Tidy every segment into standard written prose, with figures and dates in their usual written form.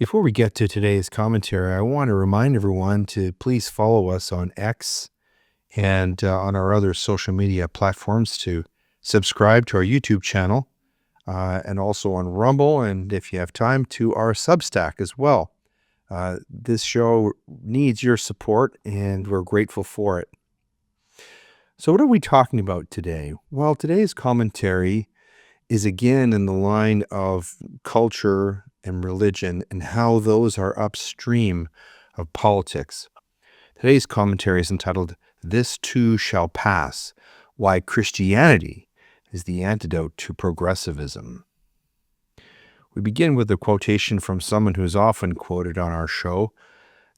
Before we get to today's commentary, I want to remind everyone to please follow us on X and on our other social media platforms, to subscribe to our YouTube channel and also on Rumble, and if you have time, to our Substack as well. This show needs your support, and we're grateful for it. So what are we talking about today? Well, today's commentary is again in the line of culture and religion and how those are upstream of politics. Today's commentary is entitled, "This Too Shall Pass: Why Christianity is the Antidote to Progressivism." We begin with a quotation from someone who is often quoted on our show,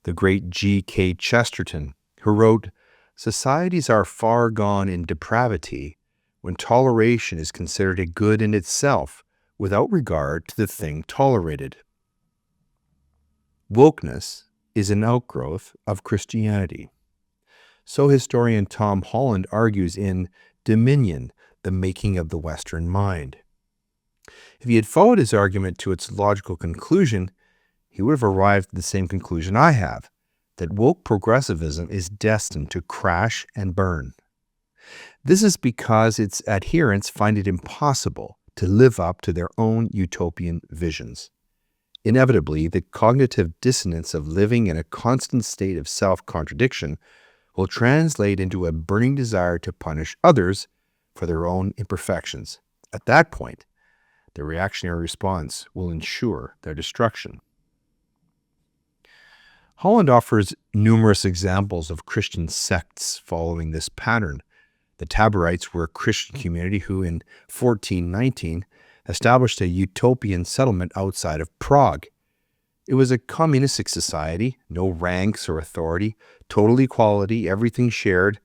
the great G.K. Chesterton, who wrote, "Societies are far gone in depravity when toleration is considered a good in itself without regard to the thing tolerated." Wokeness is an outgrowth of Christianity. So historian Tom Holland argues in Dominion, the Making of the Western Mind. If he had followed his argument to its logical conclusion, he would have arrived at the same conclusion I have, that woke progressivism is destined to crash and burn. This is because its adherents find it impossible to live up to their own utopian visions. Inevitably, the cognitive dissonance of living in a constant state of self-contradiction will translate into a burning desire to punish others for their own imperfections. At that point, the reactionary response will ensure their destruction. Holland offers numerous examples of Christian sects following this pattern. The Taborites were a Christian community who, in 1419, established a utopian settlement outside of Prague. It was a communistic society, no ranks or authority, total equality, everything shared,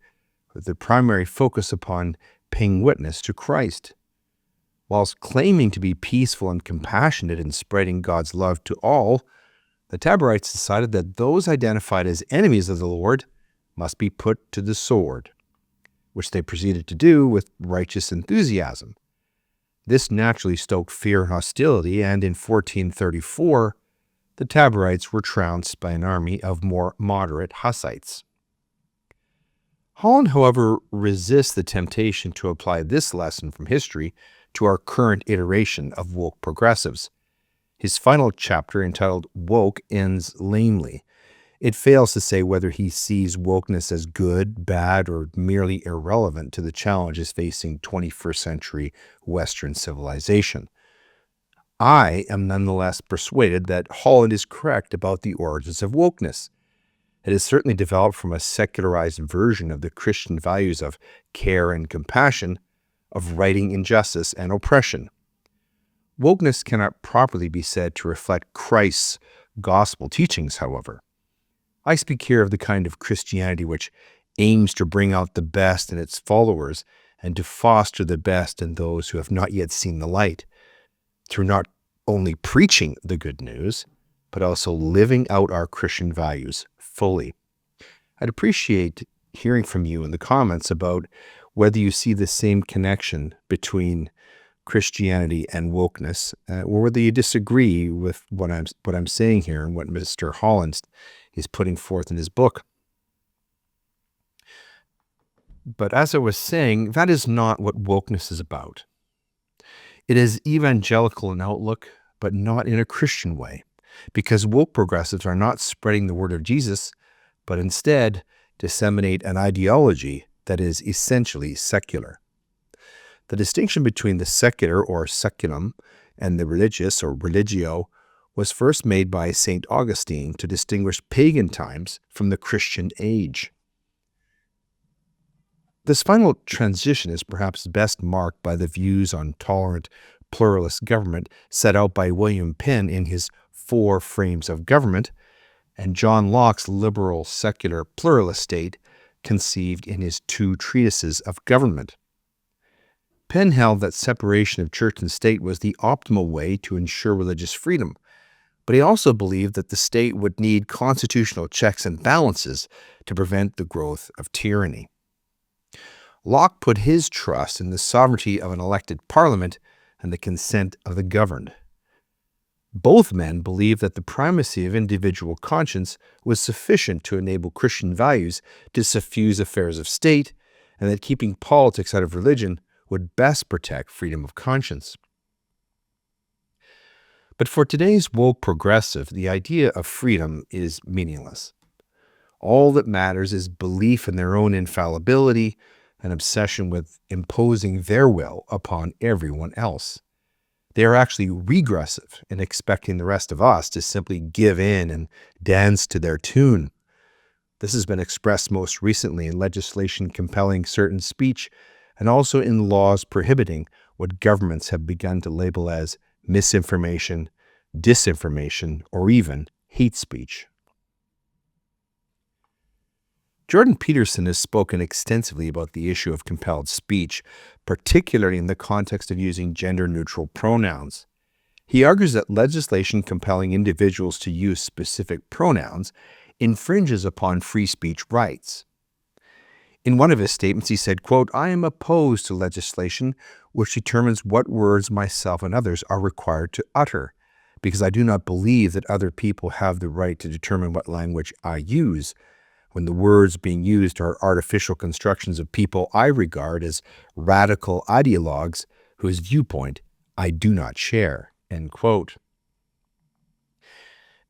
with the primary focus upon paying witness to Christ. Whilst claiming to be peaceful and compassionate in spreading God's love to all, the Taborites decided that those identified as enemies of the Lord must be put to the sword, which they proceeded to do with righteous enthusiasm. This naturally stoked fear and hostility, and in 1434, the Taborites were trounced by an army of more moderate Hussites. Holland, however, resists the temptation to apply this lesson from history to our current iteration of woke progressives. His final chapter, entitled Woke, ends lamely. It fails to say whether he sees wokeness as good, bad, or merely irrelevant to the challenges facing 21st century Western civilization. I am nonetheless persuaded that Holland is correct about the origins of wokeness. It has certainly developed from a secularized version of the Christian values of care and compassion, of righting injustice and oppression. Wokeness cannot properly be said to reflect Christ's gospel teachings, however. I speak here of the kind of Christianity which aims to bring out the best in its followers and to foster the best in those who have not yet seen the light, through not only preaching the good news, but also living out our Christian values fully. I'd appreciate hearing from you in the comments about whether you see the same connection between Christianity and wokeness, or whether you disagree with what I'm saying here and what Mr. Holland is putting forth in his book. But as I was saying, that is not what wokeness is about. It is evangelical in outlook, but not in a Christian way, because woke progressives are not spreading the word of Jesus, but instead disseminate an ideology that is essentially secular. The distinction between the secular or seculum and the religious or religio was first made by St. Augustine to distinguish pagan times from the Christian age. This final transition is perhaps best marked by the views on tolerant, pluralist government set out by William Penn in his Four Frames of Government, and John Locke's liberal, secular, pluralist state conceived in his Two Treatises of Government. Penn held that separation of church and state was the optimal way to ensure religious freedom, but he also believed that the state would need constitutional checks and balances to prevent the growth of tyranny. Locke put his trust in the sovereignty of an elected parliament and the consent of the governed. Both men believed that the primacy of individual conscience was sufficient to enable Christian values to suffuse affairs of state, and that keeping politics out of religion would best protect freedom of conscience. But for today's woke progressive, the idea of freedom is meaningless. All that matters is belief in their own infallibility, an obsession with imposing their will upon everyone else. They are actually regressive in expecting the rest of us to simply give in and dance to their tune. This has been expressed most recently in legislation compelling certain speech and also in laws prohibiting what governments have begun to label as misinformation, disinformation, or even hate speech. Jordan Peterson has spoken extensively about the issue of compelled speech, particularly in the context of using gender-neutral pronouns. He argues that legislation compelling individuals to use specific pronouns infringes upon free speech rights. In one of his statements, he said, quote, "I am opposed to legislation which determines what words myself and others are required to utter, because I do not believe that other people have the right to determine what language I use, when the words being used are artificial constructions of people I regard as radical ideologues whose viewpoint I do not share." End quote.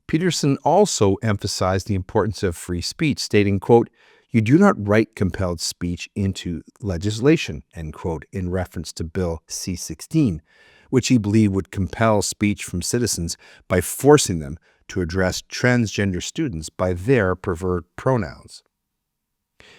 Peterson also emphasized the importance of free speech, stating, quote, "You do not write compelled speech into legislation," end quote, in reference to Bill C-16, which he believed would compel speech from citizens by forcing them to address transgender students by their preferred pronouns.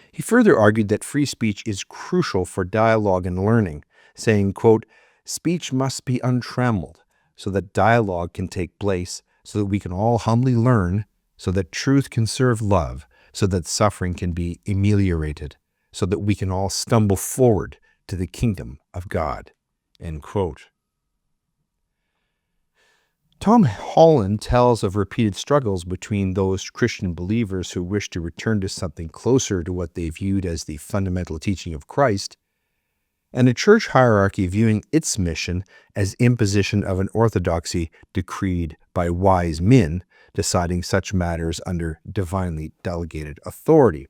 He further argued that free speech is crucial for dialogue and learning, saying, quote, "Speech must be untrammeled so that dialogue can take place, so that we can all humbly learn, so that truth can serve love, so that suffering can be ameliorated, so that we can all stumble forward to the kingdom of God." End quote. Tom Holland tells of repeated struggles between those Christian believers who wish to return to something closer to what they viewed as the fundamental teaching of Christ, and a church hierarchy viewing its mission as imposition of an orthodoxy decreed by wise men deciding such matters under divinely delegated authority.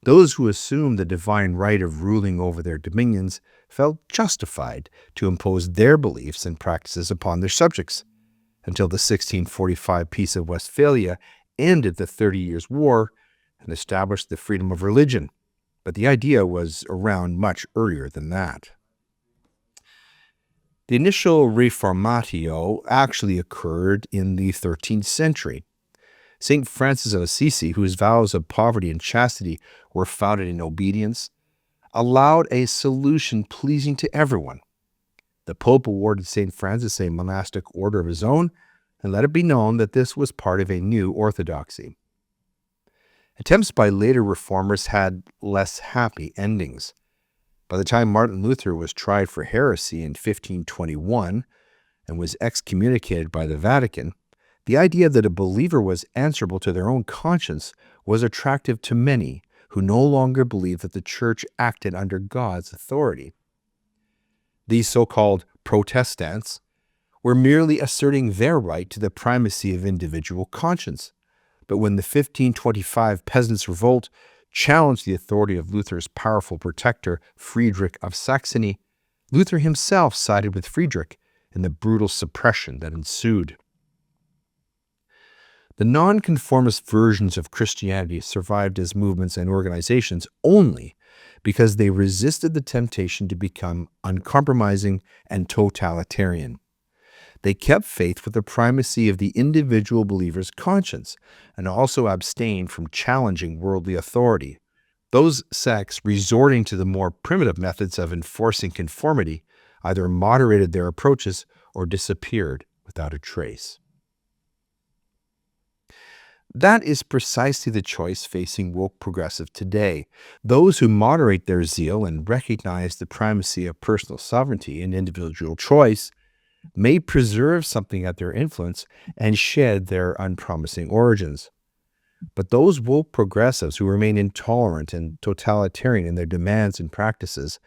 Those who assumed the divine right of ruling over their dominions felt justified to impose their beliefs and practices upon their subjects, until the 1645 Peace of Westphalia ended the 30 Years' War and established the freedom of religion. But the idea was around much earlier than that. The initial Reformatio actually occurred in the 13th century. St. Francis of Assisi, whose vows of poverty and chastity were founded in obedience, allowed a solution pleasing to everyone. The Pope awarded St. Francis a monastic order of his own and let it be known that this was part of a new orthodoxy. Attempts by later reformers had less happy endings. By the time Martin Luther was tried for heresy in 1521 and was excommunicated by the Vatican, the idea that a believer was answerable to their own conscience was attractive to many who no longer believed that the Church acted under God's authority. These so-called Protestants were merely asserting their right to the primacy of individual conscience. But when the 1525 Peasants' Revolt challenged the authority of Luther's powerful protector, Friedrich of Saxony, Luther himself sided with Friedrich in the brutal suppression that ensued. The nonconformist versions of Christianity survived as movements and organizations only because they resisted the temptation to become uncompromising and totalitarian. They kept faith with the primacy of the individual believer's conscience and also abstained from challenging worldly authority. Those sects resorting to the more primitive methods of enforcing conformity either moderated their approaches or disappeared without a trace. That is precisely the choice facing woke progressive today. Those who moderate their zeal and recognize the primacy of personal sovereignty and individual choice may preserve something of their influence and shed their unpromising origins. But those woke progressives who remain intolerant and totalitarian in their demands and practices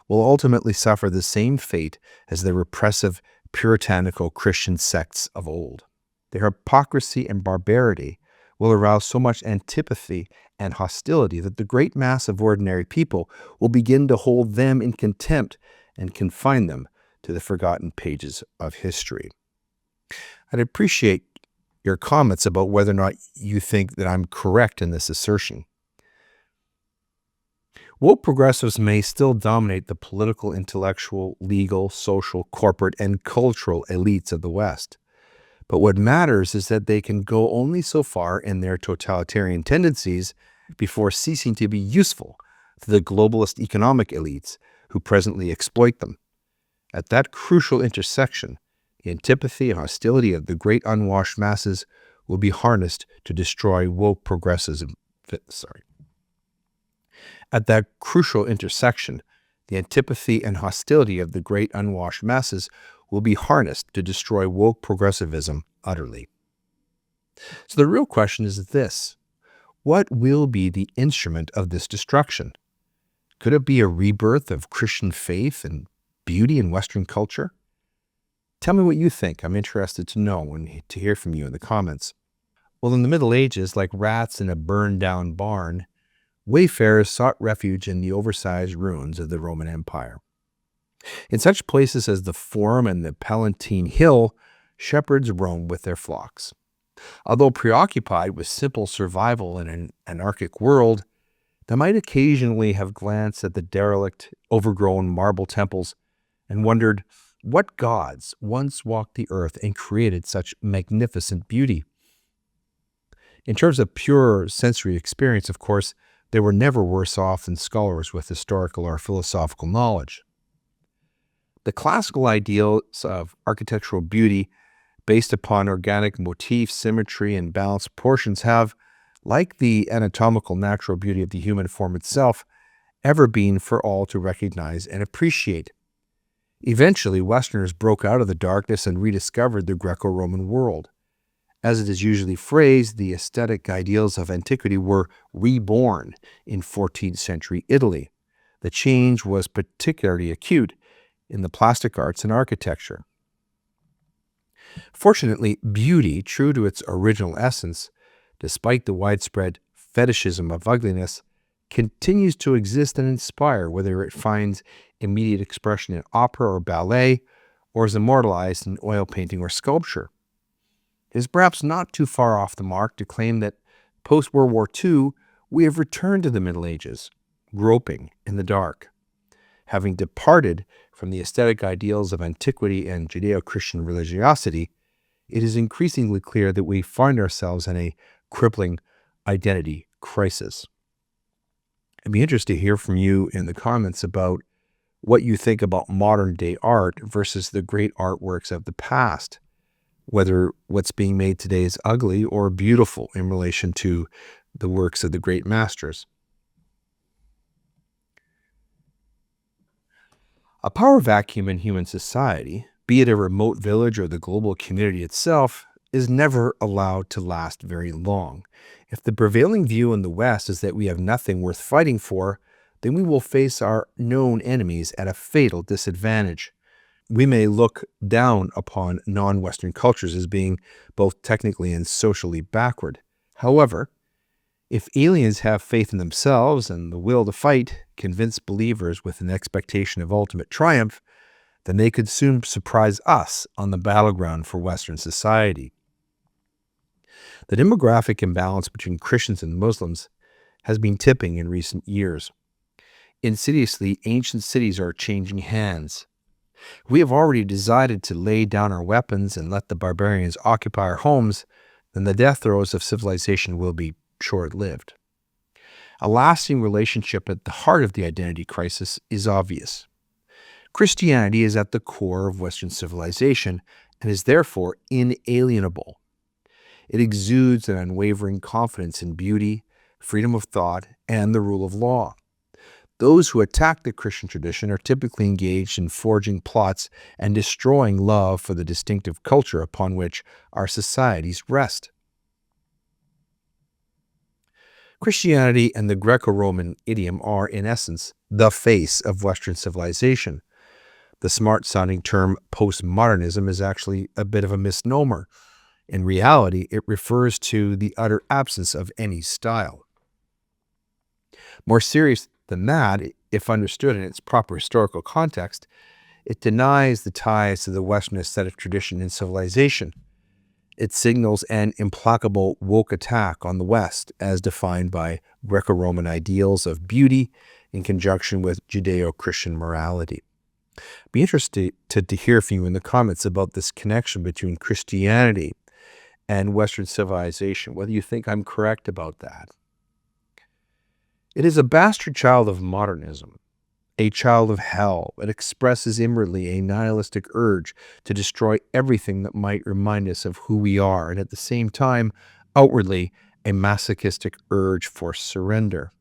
will ultimately suffer the same fate as the repressive puritanical Christian sects of old. Their hypocrisy and barbarity will arouse so much antipathy and hostility that the great mass of ordinary people will begin to hold them in contempt and confine them to the forgotten pages of history. I'd appreciate your comments about whether or not you think that I'm correct in this assertion. Woke progressives may still dominate the political, intellectual, legal, social, corporate, and cultural elites of the West. But what matters is that they can go only so far in their totalitarian tendencies before ceasing to be useful to the globalist economic elites who presently exploit them. At that crucial intersection, the antipathy and hostility of the great unwashed masses will be harnessed to destroy woke progressivism. At that crucial intersection, the antipathy and hostility of the great unwashed masses will be harnessed to destroy woke progressivism utterly. So the real question is this: what will be the instrument of this destruction? Could it be a rebirth of Christian faith and beauty in Western culture? Tell me what you think. I'm interested to know and to hear from you in the comments. Well, in the Middle Ages, like rats in a burned-down barn, wayfarers sought refuge in the oversized ruins of the Roman Empire. In such places as the Forum and the Palatine Hill, shepherds roamed with their flocks. Although preoccupied with simple survival in an anarchic world, they might occasionally have glanced at the derelict, overgrown marble temples and wondered what gods once walked the earth and created such magnificent beauty. In terms of pure sensory experience, of course, they were never worse off than scholars with historical or philosophical knowledge. The classical ideals of architectural beauty based upon organic motif, symmetry, and balanced proportions have, like the anatomical natural beauty of the human form itself, ever been for all to recognize and appreciate. Eventually, Westerners broke out of the darkness and rediscovered the Greco-Roman world. As it is usually phrased, the aesthetic ideals of antiquity were reborn in 14th century Italy. The change was particularly acute in the plastic arts and architecture. Fortunately, beauty, true to its original essence, despite the widespread fetishism of ugliness, continues to exist and inspire, whether it finds immediate expression in opera or ballet, or is immortalized in oil painting or sculpture. It is perhaps not too far off the mark to claim that post-World War II, we have returned to the Middle Ages, groping in the dark. Having departed from the aesthetic ideals of antiquity and Judeo-Christian religiosity, it is increasingly clear that we find ourselves in a crippling identity crisis. I'd be interested to hear from you in the comments about what you think about modern-day art versus the great artworks of the past, whether what's being made today is ugly or beautiful in relation to the works of the great masters. A power vacuum in human society, be it a remote village or the global community itself, is never allowed to last very long. If the prevailing view in the West is that we have nothing worth fighting for, then we will face our known enemies at a fatal disadvantage. We may look down upon non-Western cultures as being both technically and socially backward. However, if aliens have faith in themselves and the will to fight, convince believers with an expectation of ultimate triumph, then they could soon surprise us on the battleground for Western society. The demographic imbalance between Christians and Muslims has been tipping in recent years. Insidiously, ancient cities are changing hands. We have already decided to lay down our weapons and let the barbarians occupy our homes, then the death throes of civilization will be short-lived. A lasting relationship at the heart of the identity crisis is obvious. Christianity is at the core of Western civilization and is therefore inalienable. It exudes an unwavering confidence in beauty, freedom of thought, and the rule of law. Those who attack the Christian tradition are typically engaged in forging plots and destroying love for the distinctive culture upon which our societies rest. Christianity and the Greco-Roman idiom are, in essence, the face of Western civilization. The smart-sounding term postmodernism is actually a bit of a misnomer. In reality, it refers to the utter absence of any style. More serious than that, if understood in its proper historical context, it denies the ties to the Western aesthetic tradition and civilization. It signals an implacable woke attack on the West as defined by Greco-Roman ideals of beauty in conjunction with Judeo-Christian morality. Be interested to hear from you in the comments about this connection between Christianity and Western civilization, whether you think I'm correct about that. It is a bastard child of modernism, a child of hell. It expresses inwardly a nihilistic urge to destroy everything that might remind us of who we are, and at the same time, outwardly, a masochistic urge for surrender.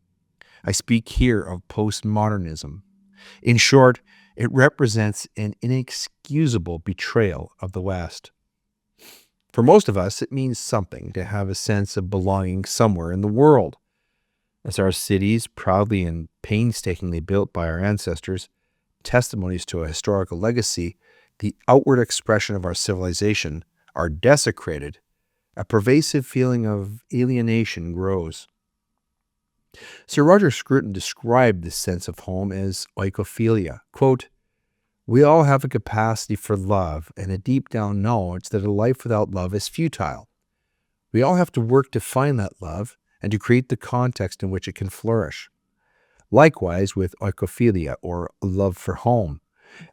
I speak here of postmodernism. In short, it represents an inexcusable betrayal of the West. For most of us, it means something to have a sense of belonging somewhere in the world. As our cities, proudly and painstakingly built by our ancestors, testimonies to a historical legacy, the outward expression of our civilization, are desecrated, a pervasive feeling of alienation grows. Sir Roger Scruton described this sense of home as oikophilia. Quote, "We all have a capacity for love and a deep down knowledge that a life without love is futile. We all have to work to find that love and to create the context in which it can flourish. Likewise with oikophilia, or love for home,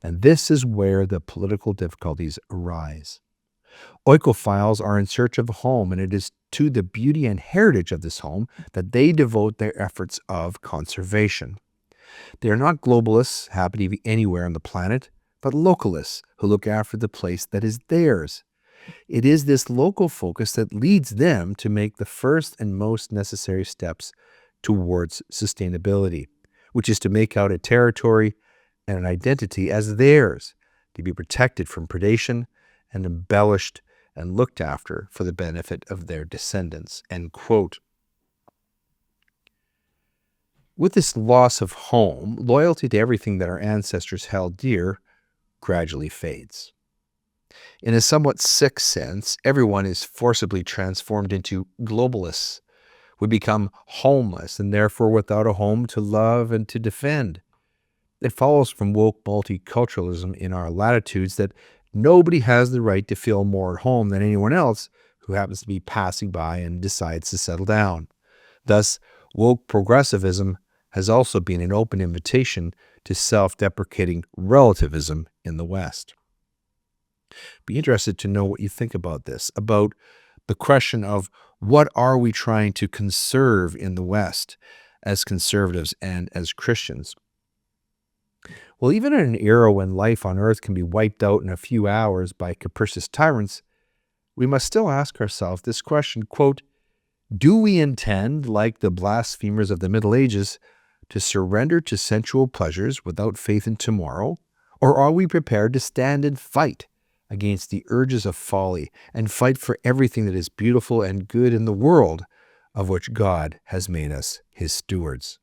and this is where the political difficulties arise. Oikophiles are in search of a home, and it is to the beauty and heritage of this home that they devote their efforts of conservation. They are not globalists, happy to be anywhere on the planet, but localists who look after the place that is theirs. It is this local focus that leads them to make the first and most necessary steps towards sustainability, which is to make out a territory and an identity as theirs, to be protected from predation and embellished and looked after for the benefit of their descendants." End quote. With this loss of home, loyalty to everything that our ancestors held dear gradually fades. In a somewhat sick sense, everyone is forcibly transformed into globalists. We become homeless and therefore without a home to love and to defend. It follows from woke multiculturalism in our latitudes that nobody has the right to feel more at home than anyone else who happens to be passing by and decides to settle down. Thus, woke progressivism has also been an open invitation to self-deprecating relativism in the West. Be interested to know what you think about this, about the question of what are we trying to conserve in the West as conservatives and as Christians. Well, even in an era when life on Earth can be wiped out in a few hours by capricious tyrants, we must still ask ourselves this question, quote, "Do we intend, like the blasphemers of the Middle Ages, to surrender to sensual pleasures without faith in tomorrow? Or are we prepared to stand and fight against the urges of folly and fight for everything that is beautiful and good in the world of which God has made us his stewards?"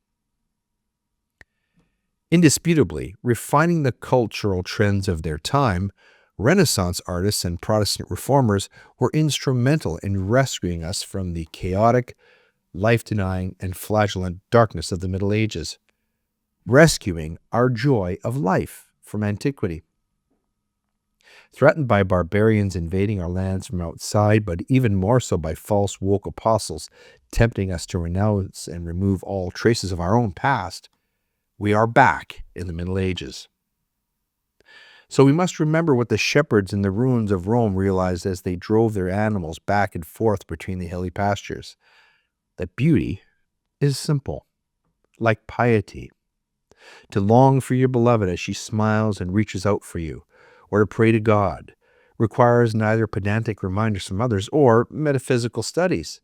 Indisputably, refining the cultural trends of their time, Renaissance artists and Protestant reformers were instrumental in rescuing us from the chaotic, life-denying, and flagellant darkness of the Middle Ages, rescuing our joy of life from antiquity. Threatened by barbarians invading our lands from outside, but even more so by false woke apostles tempting us to renounce and remove all traces of our own past, we are back in the Middle Ages. So we must remember what the shepherds in the ruins of Rome realized as they drove their animals back and forth between the hilly pastures, that beauty is simple, like piety. To long for your beloved as she smiles and reaches out for you, or to pray to God, requires neither pedantic reminders from others or metaphysical studies.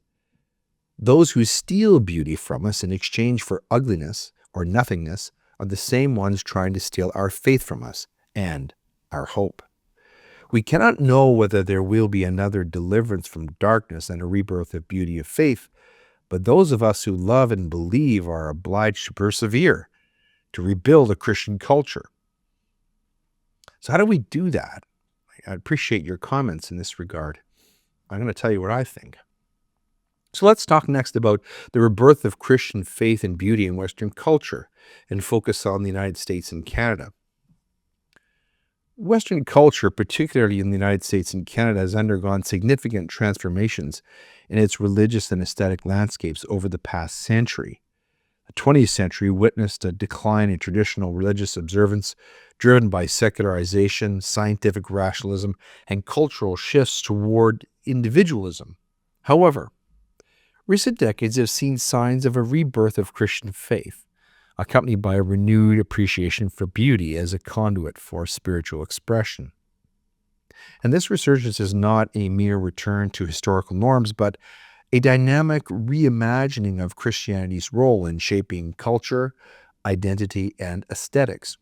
Those who steal beauty from us in exchange for ugliness or nothingness are the same ones trying to steal our faith from us and our hope. We cannot know whether there will be another deliverance from darkness and a rebirth of beauty of faith, but those of us who love and believe are obliged to persevere, to rebuild a Christian culture. So how do we do that? I appreciate your comments in this regard. I'm going to tell you what I think. So let's talk next about the rebirth of Christian faith and beauty in Western culture and focus on the United States and Canada. Western culture, particularly in the United States and Canada, has undergone significant transformations in its religious and aesthetic landscapes over the past century. The 20th century witnessed a decline in traditional religious observance driven by secularization, scientific rationalism, and cultural shifts toward individualism. However, recent decades have seen signs of a rebirth of Christian faith, accompanied by a renewed appreciation for beauty as a conduit for spiritual expression. And this resurgence is not a mere return to historical norms, but a dynamic reimagining of Christianity's role in shaping culture, identity, and aesthetics.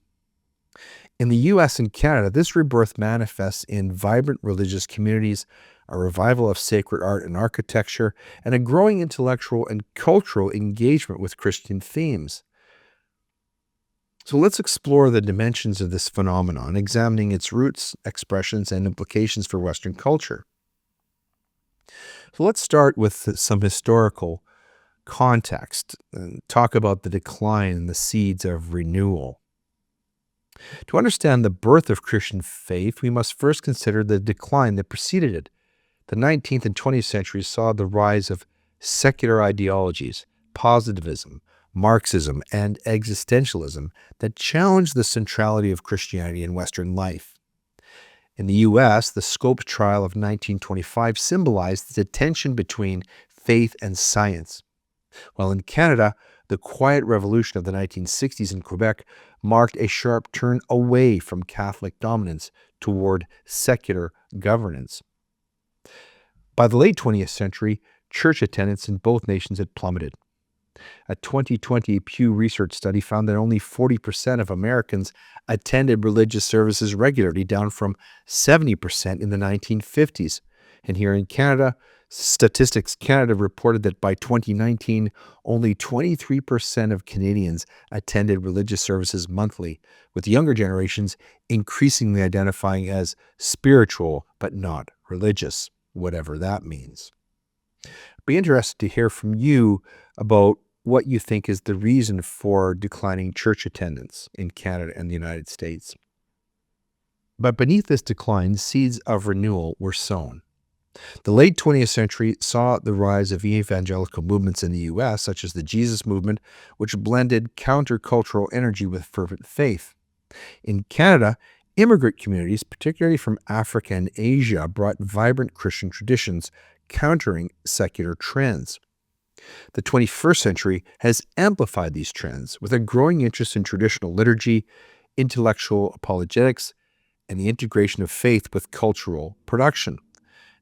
In the US and Canada, this rebirth manifests in vibrant religious communities, a revival of sacred art and architecture, and a growing intellectual and cultural engagement with Christian themes. So let's explore the dimensions of this phenomenon, examining its roots, expressions, and implications for Western culture. So let's start with some historical context and talk about the decline and the seeds of renewal. To understand the birth of Christian faith, we must first consider the decline that preceded it. The 19th and 20th centuries saw the rise of secular ideologies, positivism, Marxism, and existentialism that challenged the centrality of Christianity in Western life. In the U.S., the Scopes trial of 1925 symbolized the tension between faith and science, while in Canada, the Quiet Revolution of the 1960s in Quebec marked a sharp turn away from Catholic dominance toward secular governance. By the late 20th century, church attendance in both nations had plummeted. A 2020 Pew Research study found that only 40% of Americans attended religious services regularly, down from 70% in the 1950s. And here in Canada, Statistics Canada reported that by 2019, only 23% of Canadians attended religious services monthly, with younger generations increasingly identifying as spiritual but not religious, whatever that means. I'd be interested to hear from you about what you think is the reason for declining church attendance in Canada and the United States. But beneath this decline, seeds of renewal were sown. The late 20th century saw the rise of evangelical movements in the U.S., such as the Jesus movement, which blended countercultural energy with fervent faith. In Canada, immigrant communities, particularly from Africa and Asia, brought vibrant Christian traditions, countering secular trends. The 21st century has amplified these trends with a growing interest in traditional liturgy, intellectual apologetics, and the integration of faith with cultural production.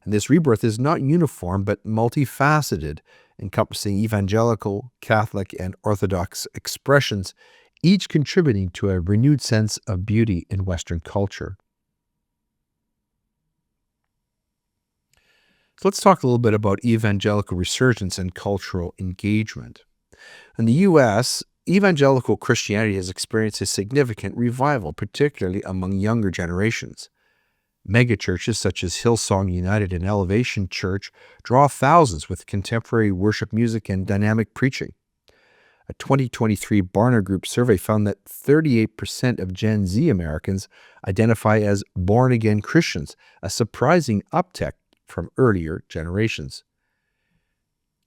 And this rebirth is not uniform but multifaceted, encompassing evangelical, Catholic, and Orthodox expressions, each contributing to a renewed sense of beauty in Western culture. So let's talk a little bit about evangelical resurgence and cultural engagement. In the U.S., evangelical Christianity has experienced a significant revival, particularly among younger generations. Megachurches such as Hillsong United and Elevation Church draw thousands with contemporary worship music and dynamic preaching. A 2023 Barna Group survey found that 38% of Gen Z Americans identify as born-again Christians, a surprising uptick from earlier generations.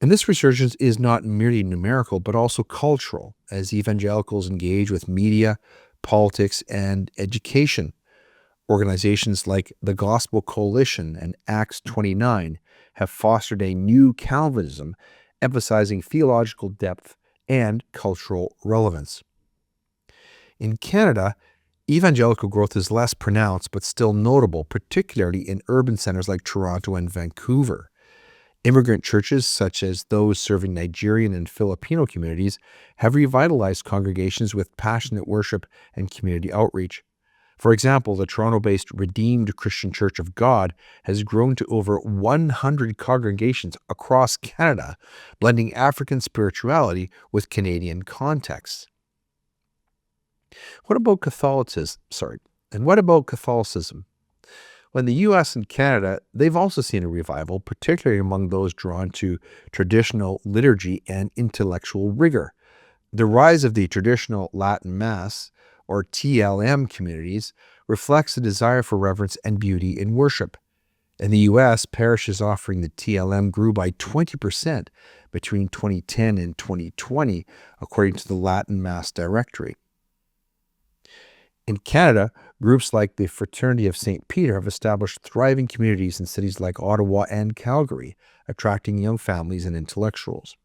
And this resurgence is not merely numerical, but also cultural, as evangelicals engage with media, politics, and education. Organizations like the Gospel Coalition and Acts 29 have fostered a new Calvinism, emphasizing theological depth and cultural relevance. In Canada, evangelical growth is less pronounced but still notable, particularly in urban centers like Toronto and Vancouver. Immigrant churches, such as those serving Nigerian and Filipino communities, have revitalized congregations with passionate worship and community outreach. For example, the Toronto-based Redeemed Christian Church of God has grown to over 100 congregations across Canada, blending African spirituality with Canadian contexts. What about Catholicism? And what about Catholicism? Well, in the US and Canada, they've also seen a revival, particularly among those drawn to traditional liturgy and intellectual rigor. The rise of the traditional Latin Mass, or TLM communities, reflects a desire for reverence and beauty in worship. In the US, parishes offering the TLM grew by 20% between 2010 and 2020, according to the Latin Mass Directory. In Canada, groups like the Fraternity of St. Peter have established thriving communities in cities like Ottawa and Calgary, attracting young families and intellectuals.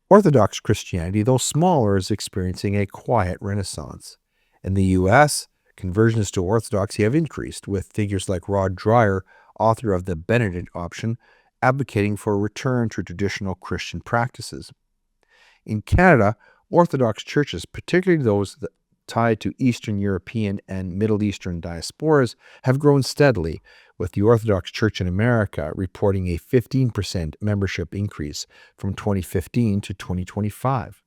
Orthodox Christianity, though smaller, is experiencing a quiet renaissance. In the U.S., conversions to Orthodoxy have increased, with figures like Rod Dreher, author of The Benedict Option, advocating for a return to traditional Christian practices. In Canada, Orthodox churches, particularly those tied to Eastern European and Middle Eastern diasporas, have grown steadily, with the Orthodox Church in America reporting a 15% membership increase from 2015 to 2025.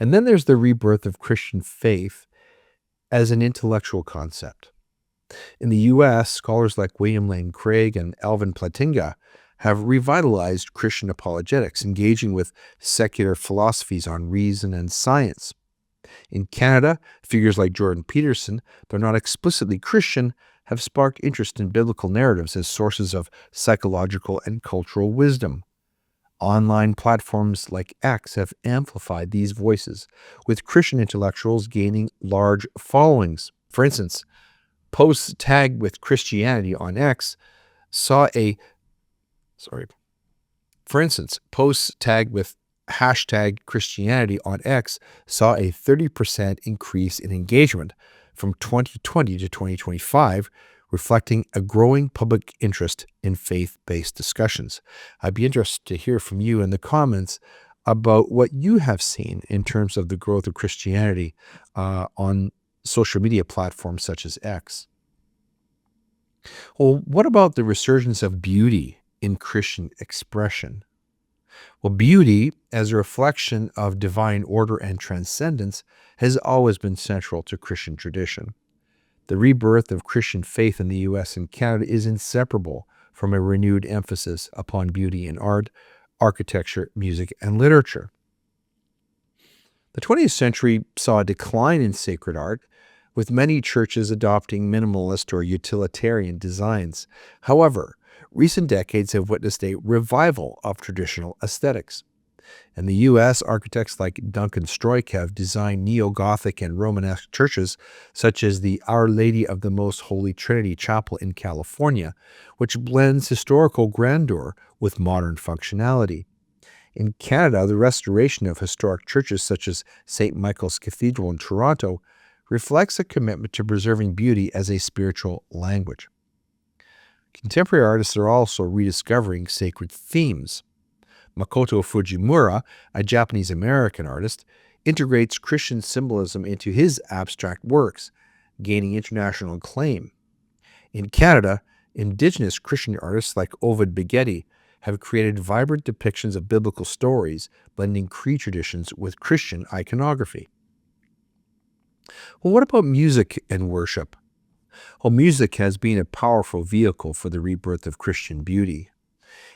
And then there's the rebirth of Christian faith as an intellectual concept. In the U.S., scholars like William Lane Craig and Alvin Plantinga have revitalized Christian apologetics, engaging with secular philosophies on reason and science. In Canada, figures like Jordan Peterson, though not explicitly Christian, have sparked interest in biblical narratives as sources of psychological and cultural wisdom. Online platforms like X have amplified these voices, with Christian intellectuals gaining large followings. For instance, posts tagged with Christianity on X saw a posts tagged with hashtag Christianity on X saw a 30% increase in engagement from 2020 to 2025, reflecting a growing public interest in faith-based discussions. I'd be interested to hear from you in the comments about what you have seen in terms of the growth of Christianity on social media platforms such as X. Well, what about the resurgence of beauty in Christian expression? Well, beauty, as a reflection of divine order and transcendence, has always been central to Christian tradition. The rebirth of Christian faith in the U.S. and Canada is inseparable from a renewed emphasis upon beauty in art, architecture, music, and literature. The 20th century saw a decline in sacred art, with many churches adopting minimalist or utilitarian designs. However, recent decades have witnessed a revival of traditional aesthetics. In the U.S., architects like Duncan Stroik have designed neo-Gothic and Romanesque churches, such as the Our Lady of the Most Holy Trinity Chapel in California, which blends historical grandeur with modern functionality. In Canada, the restoration of historic churches such as St. Michael's Cathedral in Toronto reflects a commitment to preserving beauty as a spiritual language. Contemporary artists are also rediscovering sacred themes. Makoto Fujimura, a Japanese-American artist, integrates Christian symbolism into his abstract works, gaining international acclaim. In Canada, Indigenous Christian artists like Ovid Begetti have created vibrant depictions of biblical stories, blending Cree traditions with Christian iconography. Well, what about music and worship? Well, music has been a powerful vehicle for the rebirth of Christian beauty.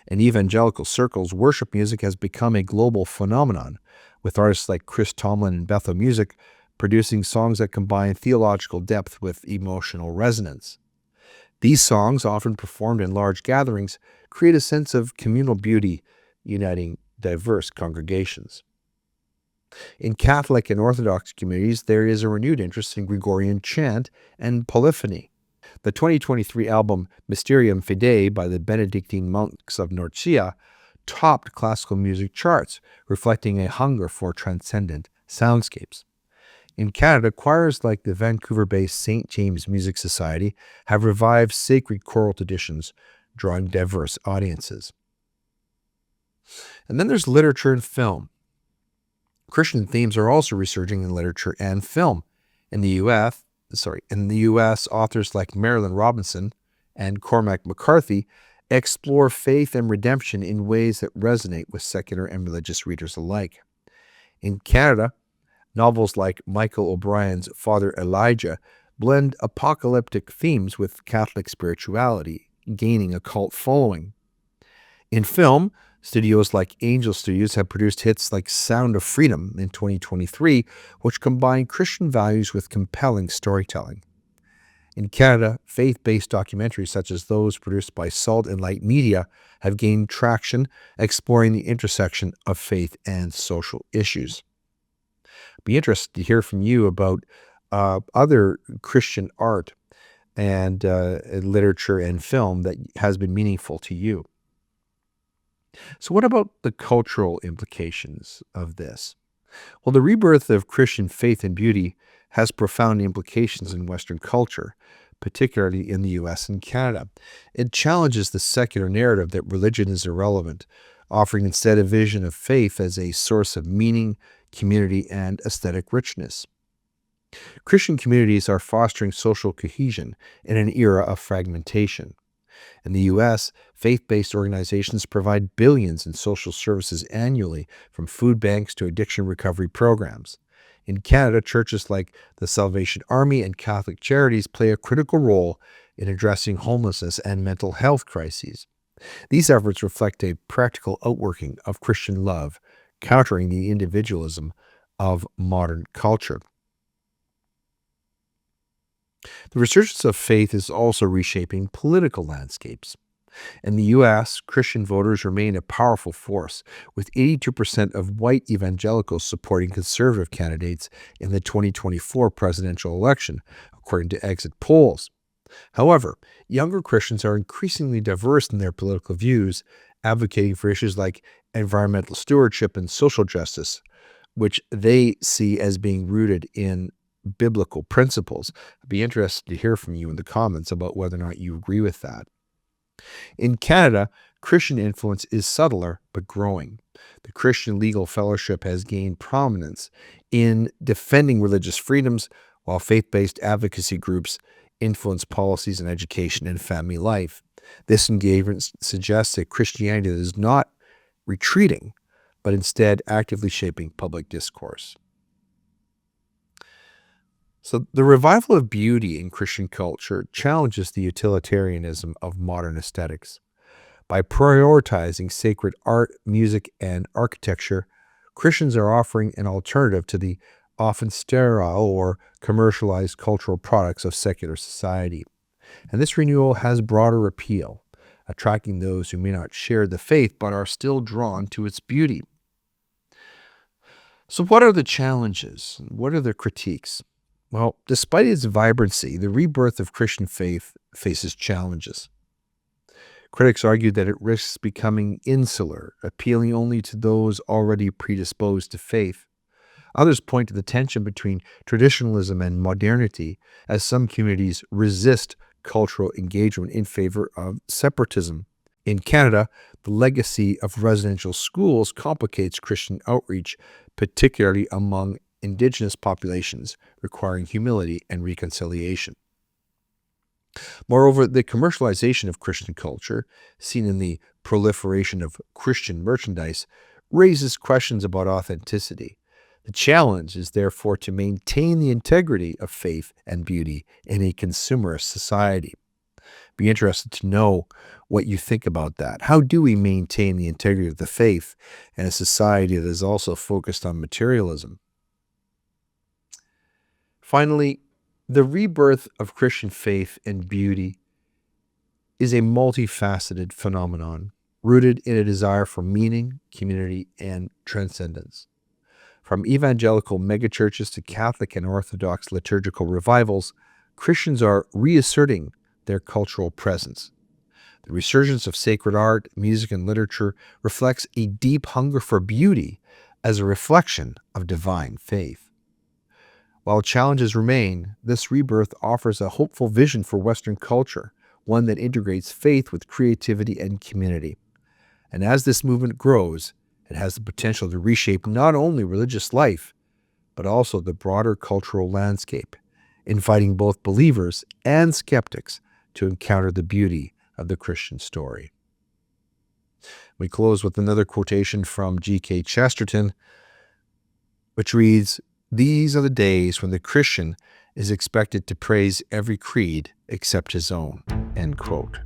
In evangelical circles, worship music has become a global phenomenon, with artists like Chris Tomlin and Bethel Music producing songs that combine theological depth with emotional resonance. These songs, often performed in large gatherings, create a sense of communal beauty, uniting diverse congregations. In Catholic and Orthodox communities, there is a renewed interest in Gregorian chant and polyphony. The 2023 album Mysterium Fidei by the Benedictine monks of Norcia topped classical music charts, reflecting a hunger for transcendent soundscapes. In Canada, choirs like the Vancouver-based St. James Music Society have revived sacred choral traditions, drawing diverse audiences. And then there's literature and film. Christian themes are also resurging in literature and film. In the U.S., authors like Marilyn Robinson and Cormac McCarthy explore faith and redemption in ways that resonate with secular and religious readers alike. In Canada, Novels like Michael O'Brien's Father Elijah blend apocalyptic themes with Catholic spirituality, gaining a cult following. In film, studios like Angel Studios have produced hits like Sound of Freedom in 2023, which combine Christian values with compelling storytelling. In Canada, faith-based documentaries such as those produced by Salt and Light Media have gained traction, exploring the intersection of faith and social issues. Be interested to hear from you about other Christian art and literature and film that has been meaningful to you. So what about the cultural implications of this? Well, the rebirth of Christian faith and beauty has profound implications in Western culture, particularly in the US and Canada. It challenges the secular narrative that religion is irrelevant, offering instead a vision of faith as a source of meaning, community, and aesthetic richness. Christian communities are fostering social cohesion in an era of fragmentation. In the U.S., faith-based organizations provide billions in social services annually, from food banks to addiction recovery programs. In Canada, churches like the Salvation Army and Catholic Charities play a critical role in addressing homelessness and mental health crises. These efforts reflect a practical outworking of Christian love, countering the individualism of modern culture. The resurgence of faith is also reshaping political landscapes. In the U.S., Christian voters remain a powerful force, with 82% of white evangelicals supporting conservative candidates in the 2024 presidential election, according to exit polls. However, younger Christians are increasingly diverse in their political views, advocating for issues like environmental stewardship and social justice, which they see as being rooted in biblical principles. I'd be interested to hear from you in the comments about whether or not you agree with that. In Canada, Christian influence is subtler but growing. The Christian Legal Fellowship has gained prominence in defending religious freedoms, while faith-based advocacy groups influence policies in education and family life. This engagement suggests that Christianity is not retreating, but instead actively shaping public discourse. So the revival of beauty in Christian culture challenges the utilitarianism of modern aesthetics. By prioritizing sacred art, music, and architecture, Christians are offering an alternative to the often sterile or commercialized cultural products of secular society. And this renewal has broader appeal, attracting those who may not share the faith but are still drawn to its beauty. So what are the challenges? What are the critiques? Well, despite its vibrancy, the rebirth of Christian faith faces challenges. Critics argue that it risks becoming insular, appealing only to those already predisposed to faith. Others point to the tension between traditionalism and modernity, as some communities resist cultural engagement in favor of separatism. In Canada, the legacy of residential schools complicates Christian outreach, particularly among Indigenous populations, requiring humility and reconciliation. Moreover, the commercialization of Christian culture, seen in the proliferation of Christian merchandise, raises questions about authenticity. The challenge is therefore to maintain the integrity of faith and beauty in a consumerist society. Be interested to know what you think about that. How do we maintain the integrity of the faith in a society that is also focused on materialism? Finally, the rebirth of Christian faith and beauty is a multifaceted phenomenon rooted in a desire for meaning, community, and transcendence. From evangelical megachurches to Catholic and Orthodox liturgical revivals, Christians are reasserting their cultural presence. The resurgence of sacred art, music, and literature reflects a deep hunger for beauty as a reflection of divine faith. While challenges remain, this rebirth offers a hopeful vision for Western culture, one that integrates faith with creativity and community. And as this movement grows, it has the potential to reshape not only religious life, but also the broader cultural landscape, inviting both believers and skeptics to encounter the beauty of the Christian story. We close with another quotation from G.K. Chesterton, which reads, These are the days when the Christian is expected to praise every creed except his own." End quote.